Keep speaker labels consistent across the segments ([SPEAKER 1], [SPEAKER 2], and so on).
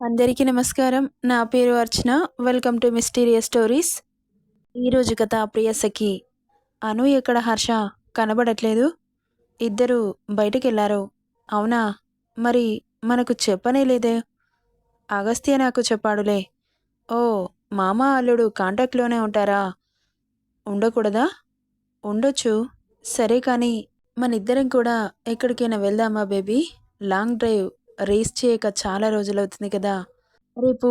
[SPEAKER 1] అందరికీ నమస్కారం. నా పేరు Archana. Welcome to mysterious stories. ఈరోజు కథ ప్రియసఖి. అను ఎక్కడ హర్ష కనబడట్లేదు. ఇద్దరు బయటికెళ్లారు. అవునా? మరి మనకు చెప్పనే లేదే. అగస్త్య నాకు చెప్పాడులే. ఓ, మామ అల్లుడు కాంటాక్ట్లోనే ఉంటారా? ఉండకూడదా? ఉండొచ్చు. సరే కానీ మనిద్దరం కూడా ఎక్కడికైనా వెళ్దామా బేబీ? లాంగ్ డ్రైవ్ రేస్ చేయక చాలా రోజులవుతుంది కదా. రేపు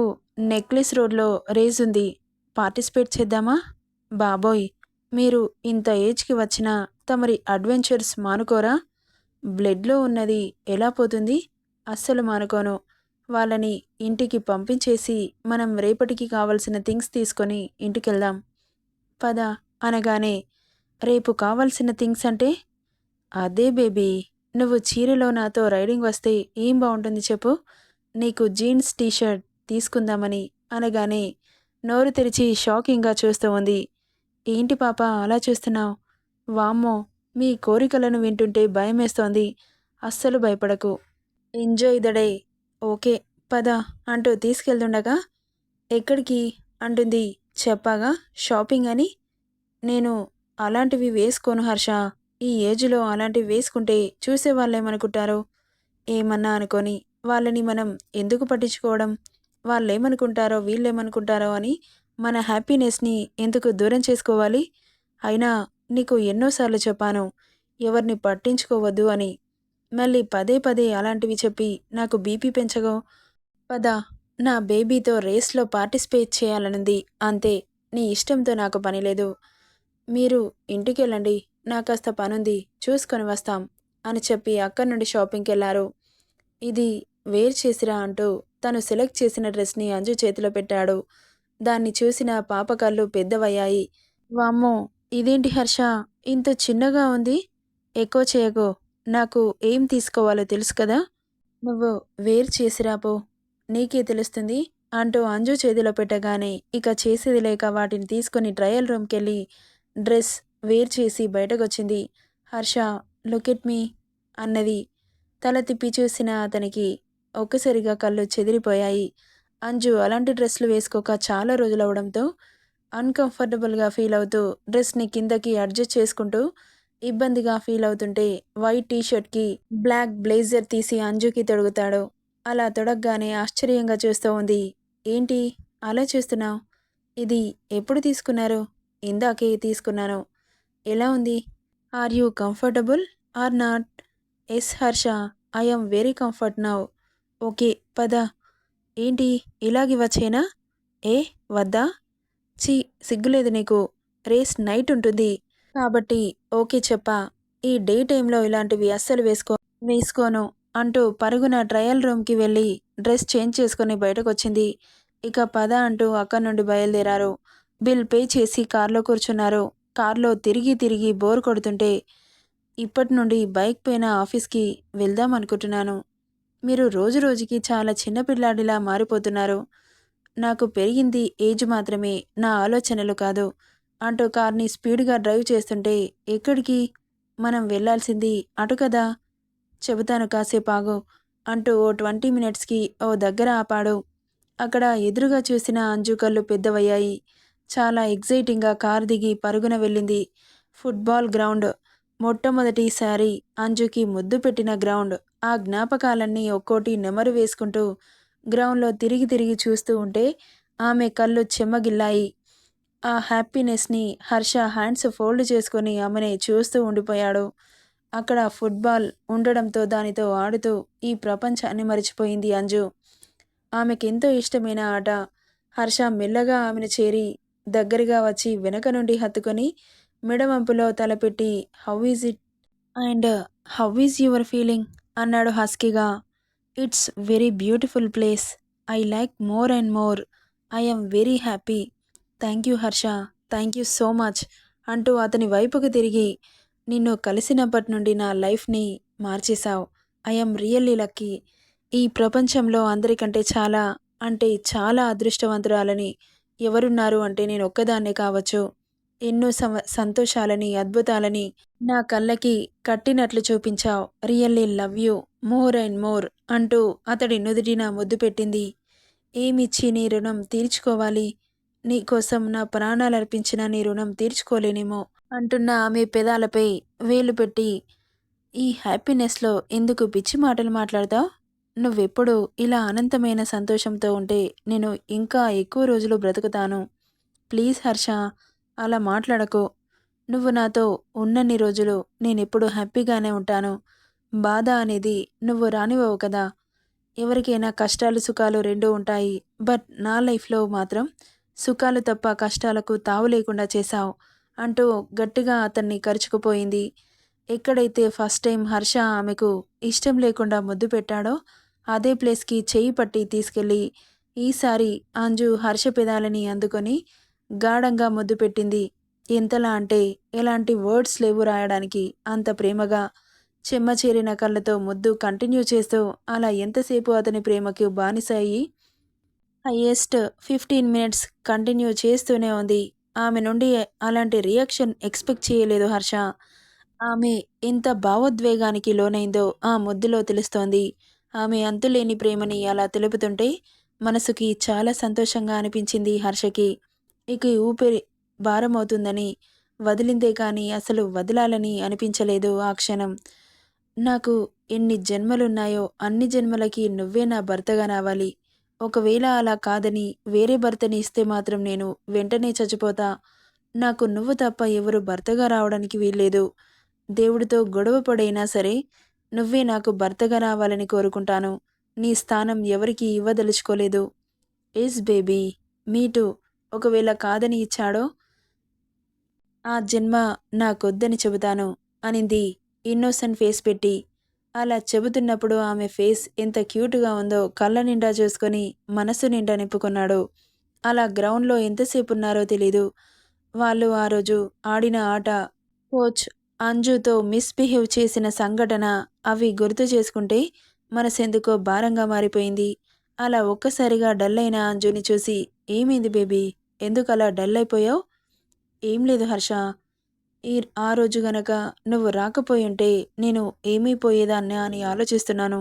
[SPEAKER 1] నెక్లెస్ రోడ్లో రేస్ ఉంది. పార్టిసిపేట్ చేద్దామా? బాబోయ్, మీరు ఇంత ఏజ్కి వచ్చినా తమరి అడ్వెంచర్స్ మానుకోరా? బ్లడ్లో ఉన్నది ఎలా పోతుంది? అస్సలు మానుకోను. వాళ్ళని ఇంటికి పంపించేసి మనం రేపటికి కావలసిన థింగ్స్ తీసుకొని ఇంటికెళ్దాం. పద అనగానే, రేపు కావలసిన థింగ్స్ అంటే? అదే బేబీ, నువ్వు చీరలో నాతో రైడింగ్ వస్తే ఏం బాగుంటుంది చెప్పు. నీకు జీన్స్ టీషర్ట్ తీసుకుందామని అనగానే నోరు తెరిచి షాకింగ్గా చూస్తూ ఉంది. ఏంటి పాప అలా చూస్తున్నావు? వామ్మో, మీ కోరికలను వింటుంటే భయమేస్తోంది. అస్సలు భయపడకు. Enjoy the day. ఓకే, పద అంటూ తీసుకెళ్తుండగా, ఎక్కడికి అంటుంది. చెప్పాగా షాపింగ్ అని. నేను అలాంటివి వేసుకోను హర్ష. ఈ ఏజ్లో అలాంటివి వేసుకుంటే చూసేవాళ్ళేమనుకుంటారో. ఏమన్నా అనుకొని వాళ్ళని మనం ఎందుకు పట్టించుకోవడం? వాళ్ళేమనుకుంటారో వీళ్ళేమనుకుంటారో అని మన హ్యాపీనెస్ని ఎందుకు దూరం చేసుకోవాలి? అయినా నీకు ఎన్నోసార్లు చెప్పాను ఎవరిని పట్టించుకోవద్దు అని. మళ్ళీ పదే పదే అలాంటివి చెప్పి నాకు బీపీ పెంచగో. పద, నా బేబీతో రేస్లో పార్టిసిపేట్ చేయాలనుంది అంతే. నీ ఇష్టంతో నాకు పని లేదు. మీరు ఇంటికెళ్ళండి, నాకాస్త పనుంది, చూసుకొని వస్తాం అని చెప్పి అక్కడి నుండి షాపింగ్కి వెళ్ళారు. ఇది వేర్ చేసిరా అంటూ తను సెలెక్ట్ చేసిన డ్రెస్ని అంజు చేతిలో పెట్టాడు. దాన్ని చూసిన పాప కళ్ళు పెద్దవయ్యాయి. వామ్మో, ఇదేంటి హర్ష, ఇంత చిన్నగా ఉంది. ఎక్కువ చేయకో. నాకు ఏం తీసుకోవాలో తెలుసు కదా. నువ్వు వేర్ చేసిరా పో, నీకే తెలుస్తుంది అంటూ అంజు చేతిలో పెట్టగానే ఇక చేసేది లేక వాటిని తీసుకుని ట్రయల్ రూమ్కెళ్ళి డ్రెస్ వేర్ చేసి బయటకొచ్చింది. హర్ష, లుక్ ఎట్ మీ అన్నది. తల తిప్పి చూసిన అతనికి ఒక్కసారిగా కళ్ళు చెదిరిపోయాయి. అంజు అలాంటి డ్రెస్లు వేసుకోక చాలా రోజులవడంతో అన్‌కంఫర్టబుల్‌గా ఫీల్ అవుతూ డ్రెస్‌ని కిందకి అడ్జస్ట్ చేసుకుంటూ ఇబ్బందిగా ఫీల్ అవుతుంటే వైట్ టీ షర్ట్‌కి బ్లాక్ బ్లేజర్ తీసి అంజుకి తొడుగుతాడు. అలా తొడగ్గానే ఆశ్చర్యంగా చూస్తూ ఉంది. ఏంటి అలా చూస్తున్నావు? ఇది ఎప్పుడు తీసుకున్నారు? ఇందాకే తీసుకున్నాను. ఎలా ఉంది? Are you comfortable or not? Yes Harsha, I am very comfort now. Okay, పద. ఏంటి ఇలాగివ్వచ్చేనా? ఏ, వద్దా? ఛీ, సిగ్గులేదు నీకు. రేస్ నైట్ ఉంటుంది కాబట్టి ఓకే చెప్పా. ఈ డే టైంలో ఇలాంటివి అస్సలు వేసుకోను అంటూ పరుగున ట్రయల్ రూమ్కి వెళ్ళి డ్రెస్ చేంజ్ చేసుకుని బయటకొచ్చింది. ఇక పద అంటూ అక్కడి నుండి బయలుదేరారు. బిల్ పే చేసి కార్లో కూర్చున్నారు. కార్లో తిరిగి తిరిగి బోర్ కొడుతుంటే, ఇప్పటి నుండి బైక్ పైన ఆఫీస్కి వెళ్దాం అనుకుంటున్నాను. మీరు రోజు రోజుకి చాలా చిన్నపిల్లాడిలా మారిపోతున్నారు. నాకు పెరిగింది ఏజ్ మాత్రమే, నా ఆలోచనలు కాదు అంటూ కార్ని స్పీడ్గా డ్రైవ్ చేస్తుంటే, ఎక్కడికి? మనం వెళ్ళాల్సింది అటు కదా. చెబుతాను, కాసేపు ఆగు అంటూ ఓ 20 మినిట్స్కి ఓ దగ్గర ఆపాడు. అక్కడ ఎదురుగా చూసిన అంజు కళ్ళు పెద్దవయ్యాయి. చాలా ఎగ్జైటింగ్గా కారు దిగి పరుగున వెళ్ళింది. Football ground. మొట్టమొదటిసారి అంజుకి ముద్దు పెట్టిన గ్రౌండ్. ఆ జ్ఞాపకాలన్నీ ఒక్కోటి నెమరు వేసుకుంటూ గ్రౌండ్లో తిరిగి తిరిగి చూస్తూ ఉంటే ఆమె కళ్ళు చెమ్మగిల్లాయి. ఆ హ్యాపీనెస్ని హర్ష హ్యాండ్స్ ఫోల్డ్ చేసుకొని ఆమెనే చూస్తూ ఉండిపోయాడు. అక్కడ ఫుట్బాల్ ఉండడంతో దానితో ఆడుతూ ఈ ప్రపంచాన్ని మరిచిపోయింది అంజు. ఆమెకెంతో ఇష్టమైన ఆట. హర్ష మెల్లగా ఆమెను చేరి దగ్గరగా వచ్చి వెనక నుండి హత్తుకొని మెడవంపులో తలపెట్టి how is it and how is your feeling అన్నాడు హస్కీగా. It's very beautiful place. I like more and more. I am very happy. Thank you Harsha, thank you so much అంటూ అతని వైపుకు తిరిగి, నిన్ను కలిసినప్పటి నుండి నా లైఫ్ని మార్చేశావు. I am really lucky. ఈ ప్రపంచంలో అందరికంటే చాలా అంటే చాలా అదృష్టవంతురాలని ఎవరున్నారు అంటే నేను ఒక్కదాన్నే కావచ్చు. ఎన్నో సంతోషాలని అద్భుతాలని నా కళ్ళకి కట్టినట్లు చూపించావు. Really love you more and more అంటూ అతడి నుదుటిన ముద్దు పెట్టింది. ఏమిచ్చి నీ రుణం తీర్చుకోవాలి? నీకోసం నా ప్రాణాలర్పించిన నీ రుణం తీర్చుకోలేనేమో అంటున్న ఆమె పెదాలపై వేలు పెట్టి, ఈ హ్యాపీనెస్‌లో ఎందుకు పిచ్చి మాటలు మాట్లాడతావు? నువ్వెప్పుడు ఇలా అనంతమైన సంతోషంతో ఉంటే నేను ఇంకా ఎక్కువ రోజులు బ్రతుకుతాను. ప్లీజ్ హర్ష, అలా మాట్లాడకు. నువ్వు నాతో ఉన్నన్ని రోజులు నేనెప్పుడూ హ్యాపీగానే ఉంటాను. బాధ అనేది నువ్వు రానివ్వవు కదా! ఎవరికైనా కష్టాలు, సుఖాలు రెండూ ఉంటాయి. బట్ నా లైఫ్‌లో మాత్రం సుఖాలు తప్ప కష్టాలకు తావు లేకుండా చేశావు అంటూ గట్టిగా అతన్ని కరుచుకుపోయింది. ఎక్కడైతే ఫస్ట్ టైం హర్ష ఆమెకు ఇష్టం లేకుండా ముద్దు పెట్టాడో అదే ప్లేస్‌కి చెయ్యి పట్టి తీసుకెళ్ళి ఈసారి అంజు హర్ష పెదాలని అందుకొని గాఢంగా ముద్దు పెట్టింది. ఎంతలా అంటే ఎలాంటి వర్డ్స్ లేవు రాయడానికి, అంత ప్రేమగా చెమ్మచేరిన కళ్ళతో ముద్దు కంటిన్యూ చేస్తూ అలా ఎంతసేపు అతని ప్రేమకు బానిస అయ్యి హయ్యెస్ట్ 15 మినిట్స్ కంటిన్యూ చేస్తూనే ఉంది. ఆమె నుండి అలాంటి రియాక్షన్ ఎక్స్‌పెక్ట్ చేయలేదు హర్ష. ఆమె ఎంత భావోద్వేగానికి లోనైందో ఆ ముద్దులో తెలుస్తోంది. ఆమె అంతులేని ప్రేమని అలా తెలుపుతుంటే మనసుకి చాలా సంతోషంగా అనిపించింది హర్షకి. ఇక ఈ ఊపిరి భారమవుతుందని వదిలిందే కానీ అసలు వదలాలని అనిపించలేదు ఆ క్షణం. నాకు ఎన్ని జన్మలున్నాయో అన్ని జన్మలకి నువ్వే నా భర్తగా రావాలి. ఒకవేళ అలా కాదని వేరే భర్తని ఇస్తే మాత్రం నేను వెంటనే చచ్చిపోతా. నాకు నువ్వు తప్ప ఎవరు భర్తగా రావడానికి వీల్లేదు. దేవుడితో గొడవ పడైనా సరే నువ్వే నాకు భర్తగా రావాలని కోరుకుంటాను. నీ స్థానం ఎవరికీ ఇవ్వదలుచుకోలేదు. ఎస్ బేబీ, మీ టూ. ఒకవేళ కాదని ఇచ్చాడో ఆ జన్మ నాకొద్దని చెబుతాను అనింది ఇన్నోసెంట్ ఫేస్ పెట్టి. అలా చెబుతున్నప్పుడు ఆమె ఫేస్ ఎంత క్యూట్‌గా ఉందో కళ్ళ నిండా చూసుకొని మనసు నిండా నింపుకున్నాడు. అలా గ్రౌండ్‌లో ఎంతసేపున్నారో తెలీదు. వాళ్ళు ఆ రోజు ఆడిన ఆట, కోచ్ అంజుతో మిస్‌బిహేవ్ చేసిన సంఘటన అవి గుర్తు చేసుకుంటే మనసెందుకో భారంగా మారిపోయింది. అలా ఒక్కసారిగా డల్ అయిన అంజుని చూసి, ఏమైంది బేబీ? ఎందుకలా డల్ అయిపోయావు? ఏం లేదు హర్ష. ఆ రోజు గనక నువ్వు రాకపోయుంటే నేను ఏమైపోయేదాన్నా అని ఆలోచిస్తున్నాను.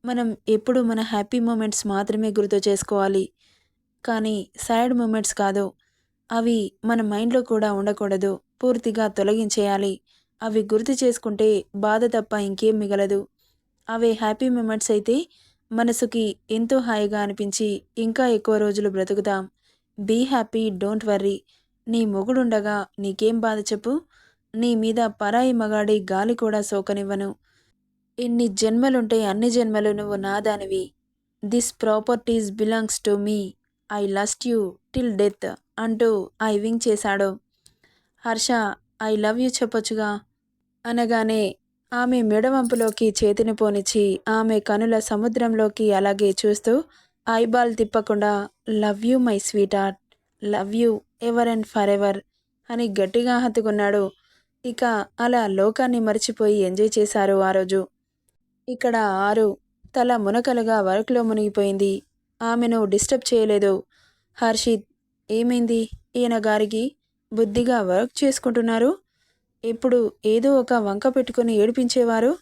[SPEAKER 1] మనం ఎప్పుడూ మన హ్యాపీ మూమెంట్స్ మాత్రమే గుర్తు చేసుకోవాలి. కానీ సాడ్ మూమెంట్స్ కాదు. అవి మన మైండ్‌లో కూడా ఉండకూడదు. పూర్తిగా తొలగించేయాలి. అవి గుర్తు చేసుకుంటే బాధ తప్ప ఇంకేం మిగలదు. అవే హ్యాపీ మూమెంట్స్ అయితే మనసుకి ఎంతో హాయిగా అనిపించి ఇంకా ఎక్కువ రోజులు బ్రతుకుతాం. Be happy, don't worry. నీ మొగుడుండగా నీకేం బాధ చెప్పు? నీ మీద పరాయి మగాడి గాలి కూడా సోకనివ్వను. ఎన్ని జన్మలుంటే అన్ని జన్మలు నువ్వు నాదానివి. This properties belongs to me. I lust you till death అంటూ ఐ వింక్ చేశాడు. హర్ష, ఐ లవ్ యూ చెప్పొచ్చుగా అనగానే ఆమె మెడవంపులోకి చేతిని పోనిచ్చి ఆమె కనుల సముద్రంలోకి అలాగే చూస్తూ ఐబాల్ తిప్పకుండా love you my sweetheart, love you ever and forever అని గట్టిగా హత్తుకున్నాడు. ఇక అలా లోకాన్ని మర్చిపోయి ఎంజాయ్ చేశారు ఆ రోజు. ఇక్కడ ఆరు తల మునకలుగా వర్క్లో మునిగిపోయింది. ఆమెను డిస్టర్బ్ చేయలేదు. హర్షిత్, ఏమైంది? ఈయన గారికి బుద్ధిగా వర్క్ చేసుకుంటున్నారు. ఎప్పుడు ఏదో ఒక వంక పెట్టుకుని ఏడిపించేవారు.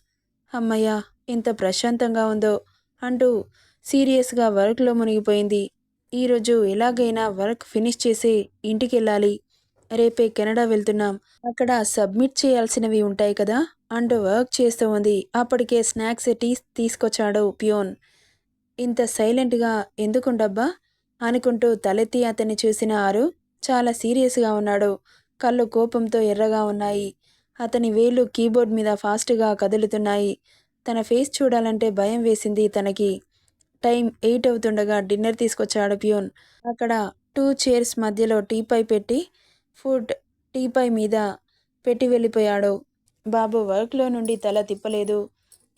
[SPEAKER 1] అమ్మయ్య, ఎంత ప్రశాంతంగా ఉందో అంటూ సీరియస్గా వర్క్లో మునిగిపోయింది. ఈరోజు ఎలాగైనా వర్క్ ఫినిష్ చేసి ఇంటికెళ్ళాలి. రేపే కెనడా వెళ్తున్నాం. అక్కడ సబ్మిట్ చేయాల్సినవి ఉంటాయి కదా అంటూ వర్క్ చేస్తూ ఉంది. అప్పటికే స్నాక్స్ తీసుకొచ్చాడు ప్యూన్. ఇంత సైలెంట్గా ఎందుకుండబ్బా అనుకుంటూ తలెత్తి అతన్ని చూసిన ఆరు చాలా సీరియస్గా ఉన్నాడు. కళ్ళు కోపంతో ఎర్రగా ఉన్నాయి. అతని వేళ్లు కీబోర్డ్ మీద ఫాస్ట్గా కదులుతున్నాయి. తన ఫేస్ చూడాలంటే భయం వేసింది తనకి. టైం 8 అవుతుండగా డిన్నర్ తీసుకొచ్చాడు ప్యూన్. అక్కడ 2 చైర్స్ మధ్యలో టీపై పెట్టి ఫుడ్ టీపై మీద పెట్టి వెళ్ళిపోయాడు. బాబు వర్క్లో నుండి తల తిప్పలేదు.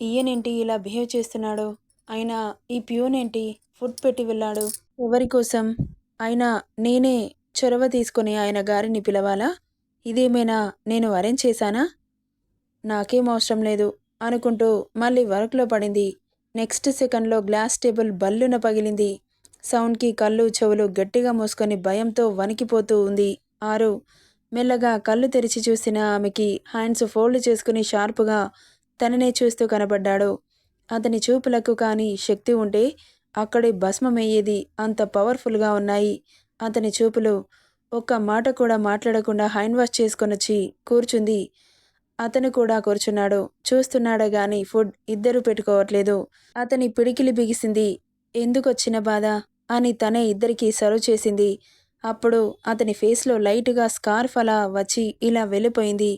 [SPEAKER 1] ఈయనేంటి ఇలా బిహేవ్ చేస్తున్నాడు? అయినా ఈ ప్యూన్ ఏంటి ఫుడ్ పెట్టి వెళ్ళాడు? ఎవరి కోసం? అయినా నేనే చొరవ తీసుకుని ఆయన గారిని పిలవాలా? ఇదేమైనా నేను అరేంజ్ చేశానా? నాకేం అవసరం లేదు అనుకుంటూ మళ్ళీ వర్క్లో పడింది. నెక్స్ట్ సెకండ్లో గ్లాస్ టేబుల్ బల్లున పగిలింది. సౌండ్కి కళ్ళు చెవులు గట్టిగా మూసుకొని భయంతో వణికిపోతూ ఉంది ఆరు. మెల్లగా కళ్ళు తెరిచి చూసిన ఆమెకి హ్యాండ్స్ ఫోల్డ్ చేసుకుని షార్పుగా తననే చూస్తూ కనబడ్డాడు. అతని చూపులకు కానీ శక్తి ఉంటే అక్కడే భస్మమయ్యేది అంత పవర్ఫుల్గా ఉన్నాయి అతని చూపులు. ఒక్క మాట కూడా మాట్లాడకుండా హ్యాండ్ వాష్ చేసుకొనొచ్చి కూర్చుంది. అతను కూడా కూర్చున్నాడు. చూస్తున్నాడే గాని ఫుడ్ ఇద్దరూ పెట్టుకోవట్లేదు. అతని పిడికిలి బిగిసింది. ఎందుకొచ్చిన బాధ అని తనే ఇద్దరికీ సర్వ్ చేసింది. అప్పుడు అతని ఫేస్లో లైట్గా స్కార్ఫ్ అలా వచ్చి ఇలా వెళ్ళిపోయింది.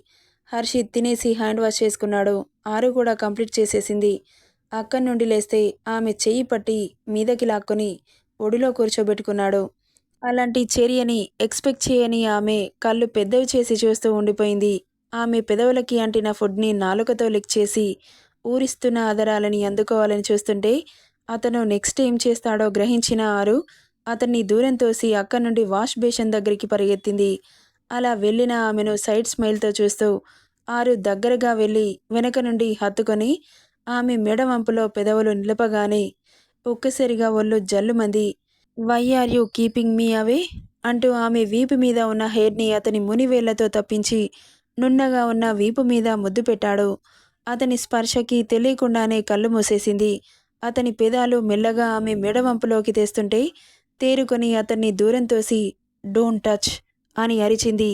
[SPEAKER 1] హర్షిత్ తినేసి హ్యాండ్ వాష్ చేసుకున్నాడు. ఆరు కూడా కంప్లీట్ చేసేసింది. అక్కడి నుండి లేస్తే ఆమె చెయ్యి పట్టి మీదకి లాక్కొని ఒడిలో కూర్చోబెట్టుకున్నాడు. అలాంటి చర్యని ఎక్స్‌పెక్ట్ చేయని ఆమె కళ్ళు పెద్దవి చేసి చూస్తూ ఉండిపోయింది. ఆమె పెదవులకి అంటిన ఫుడ్‌ని నాలుకతో లిక్ చేసి ఊరిస్తున్న ఆదరాలని అందుకోవాలని చూస్తుంటే అతను నెక్స్ట్ ఏం చేస్తాడో గ్రహించిన ఆరు అతన్ని దూరం తోసి అక్కడి నుండి వాష్ బేసిన్ దగ్గరికి పరిగెత్తింది. అలా వెళ్ళిన ఆమెను సైడ్ స్మైల్‌తో చూస్తూ ఆరు దగ్గరగా వెళ్ళి వెనక నుండి హత్తుకొని ఆమె మెడ వంపులో పెదవులు నిలపగానే ఒక్కసారిగా ఒళ్ళు జల్లుమంది. Why are you keeping me away అంటూ ఆమె వీపు మీద ఉన్న హెయిర్ని అతని మునివేళ్లతో తప్పించి నున్నగా ఉన్న వీపు మీద ముద్దు పెట్టాడు. అతని స్పర్శకి తెలియకుండానే కళ్ళు మూసేసింది. అతని పెదాలు మెల్లగా ఆమె మెడవంపులోకి తెస్తుంటే తేరుకొని అతన్ని దూరం తోసి డోంట్ టచ్ అని అరిచింది.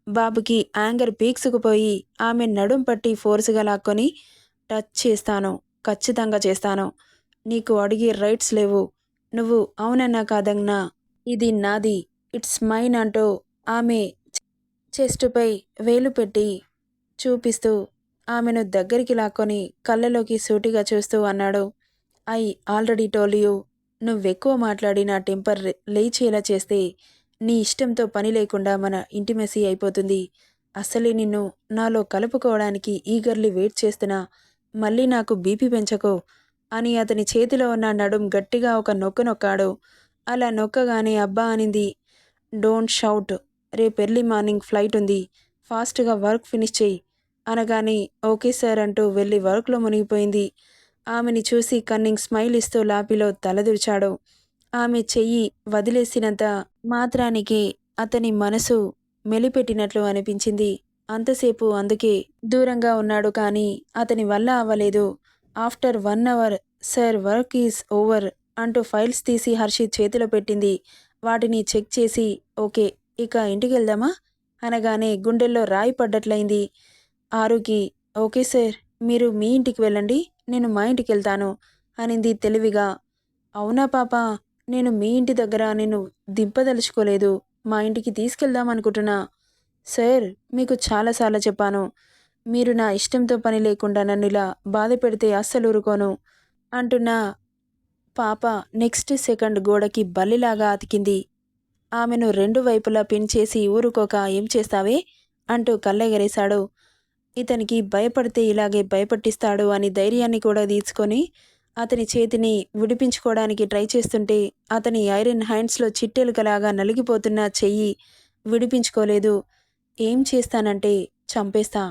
[SPEAKER 1] బాబుకి యాంగర్ పీక్సుకుపోయి ఆమె నడుం పట్టి ఫోర్సుగా లాక్కొని టచ్ చేస్తాను, ఖచ్చితంగా చేస్తాను. నీకు అడిగే రైట్స్ లేవు. నువ్వు అవునన్నా కాదన్నా ఇది నాది, ఇట్స్ మైన్ అంటూ ఆమె చెస్టుపై వేలు పెట్టి చూపిస్తూ ఆమెను దగ్గరికి లాక్కొని కళ్ళలోకి సూటిగా చూస్తూ అన్నాడు. I already told you. నువ్వెక్కువ మాట్లాడి నా టెంపర్ లేచేలా చేస్తే నీ ఇష్టంతో పని లేకుండా మన ఇంటిమెసీ అయిపోతుంది. అస్సలే నిన్ను నాలో కలుపుకోవడానికి ఈగర్లీ వెయిట్ చేస్తున్నా. మళ్ళీ నాకు బీపీ పెంచకో అని అతని చేతిలో ఉన్న నడుం గట్టిగా ఒక నొక్కు నొక్కాడు. అలా నొక్కగానే అబ్బా అనింది. Don't shout. రేపు ఎర్లీ మార్నింగ్ ఫ్లైట్ ఉంది. ఫాస్ట్గా వర్క్ ఫినిష్ చెయ్యి అనగానే ఓకే సార్ అంటూ వెళ్ళి వర్క్లో మునిగిపోయింది. ఆమెని చూసి కన్నింగ్ స్మైల్ ఇస్తూ లాబీలో తలదూర్చాడు. ఆమె చెయ్యి వదిలేసినంత మాత్రానికి అతని మనసు మెలిపెట్టినట్లు అనిపించింది. అంతసేపు అందుకే దూరంగా ఉన్నాడు కానీ అతని వల్ల అవ్వలేదు. After 1 hour sir work is over అంటూ ఫైల్స్ తీసి హర్షిత్ చేతిలో పెట్టింది. వాటిని చెక్ చేసి ఓకే ఇక ఇంటికెళ్దామా అనగానే గుండెల్లో రాయి పడ్డట్లయింది. ఆరుకి ఓకే సార్, మీరు మీ ఇంటికి వెళ్ళండి, నేను మా ఇంటికెళ్తాను అనింది తెలివిగా. అవునా పాపా, నేను మీ ఇంటి దగ్గర నిన్ను దింపదలుచుకోలేదు, మా ఇంటికి తీసుకెళ్దామనుకుంటున్నా. సార్ మీకు చాలాసార్లు చెప్పాను, మీరు నా ఇష్టంతో పని లేకుండా నన్ను ఇలా బాధ పెడితే అస్సలు ఊరుకోను అంటున్న పాప నెక్స్ట్ సెకండ్ గోడకి బల్లిలాగా అతికింది. ఆమెను రెండు వైపులా పిన్ చేసి ఊరుకోక ఏం చేస్తావే అంటూ కళ్ళెగరేశాడు. ఇతనికి భయపడితే ఇలాగే భయపట్టిస్తాడు అని ధైర్యాన్ని కూడా తీసుకొని అతని చేతిని విడిపించుకోవడానికి ట్రై చేస్తుంటే అతని ఐరన్ హ్యాండ్స్లో చిట్టెలుకలాగా నలిగిపోతున్న చెయ్యి విడిపించుకోలేదు. ఏం చేస్తానంటే చంపేస్తా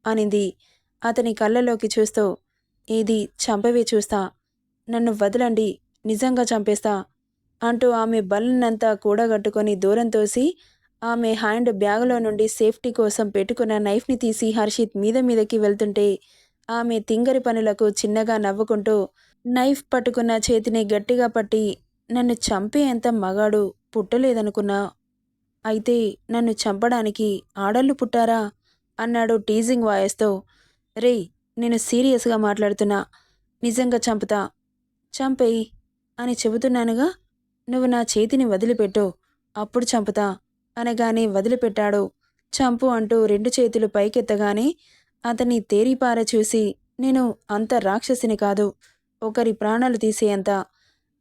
[SPEAKER 1] అనింది అతని కళ్ళలోకి చూస్తూ. ఏది చంపవే చూస్తా, నన్ను వదలండి, నిజంగా చంపేస్తా అంటూ ఆమె బలనంతా కూడగట్టుకొని దూరం తోసి ఆమె హ్యాండ్ బ్యాగులో నుండి సేఫ్టీ కోసం పెట్టుకున్న నైఫ్ని తీసి హర్షిత్ మీదకి వెళ్తుంటే ఆమె తింగరి పనులకు చిన్నగా నవ్వుకుంటూ నైఫ్ పట్టుకున్న చేతిని గట్టిగా పట్టి నన్ను చంపే అంత మగాడు పుట్టలేదనుకున్నా, అయితే నన్ను చంపడానికి ఆడళ్ళు పుట్టారా అన్నాడు టీజింగ్ వాయిస్తో. రేయ్, నేను సీరియస్గా మాట్లాడుతున్నా, నిజంగా చంపుతా, చంపేయి అని చెబుతున్నానుగా, నువ్వు నా చేతిని వదిలిపెట్టు, అప్పుడు చంపుతా అనగానే వదిలిపెట్టాడు. చంపు అంటూ రెండు చేతులు పైకెత్తగానే అతన్ని తేరిపార చూసి నేను అంత రాక్షసిని కాదు, ఒకరి ప్రాణాలు తీసేంత.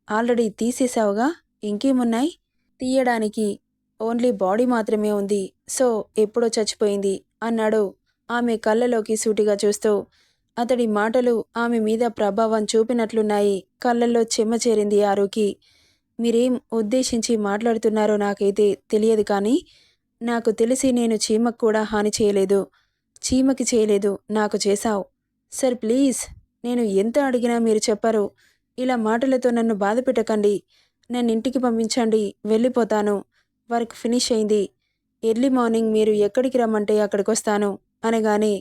[SPEAKER 1] ఆల్రెడీ తీసేశావుగా, ఇంకేమున్నాయి తీయడానికి, ఓన్లీ బాడీ మాత్రమే ఉంది, సో ఎప్పుడో చచ్చిపోయింది అన్నాడు ఆమె కళ్ళలోకి సూటిగా చూస్తూ. అతడి మాటలు ఆమె మీద ప్రభావం చూపినట్లున్నాయి. కళ్ళల్లో చెమ్మ చేరింది ఆరుకి. మీరేం ఉద్దేశించి మాట్లాడుతున్నారో నాకైతే తెలియదు కానీ నాకు తెలిసి నేను చీమకు కూడా హాని చేయలేదు. చీమకి చేయలేదు, నాకు చేశావు. సార్ ప్లీజ్, నేను ఎంత అడిగినా మీరు చెప్పరు. ఇలా మాటలతో నన్ను బాధ పెట్టకండి. నన్ను ఇంటికి పంపించండి, వెళ్ళిపోతాను. వర్క్ ఫినిష్ అయింది. ఎర్లీ మార్నింగ్ మీరు ఎక్కడికి రమ్మంటే అక్కడికొస్తాను అనగానే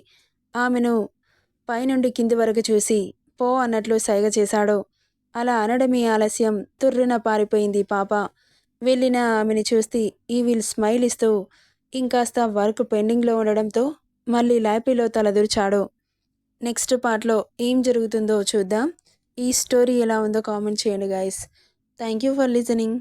[SPEAKER 1] ఆమెను పైనుండి కింది వరకు చూసి పో అన్నట్లు సైగ చేశాడు. అలా అనడమే ఆలస్యం తుర్రున పారిపోయింది పాప. వెళ్ళిన ఆమెని చూస్తే ఈవిల్ స్మైల్ ఇస్తూ ఇంకాస్త వర్క్ పెండింగ్లో ఉండడంతో మళ్ళీ ల్యాపీలో తలదూర్చాడు. నెక్స్ట్ పార్ట్లో ఏం జరుగుతుందో చూద్దాం. ఈ స్టోరీ ఎలా ఉందో కామెంట్ చేయండి guys. Thank you for listening.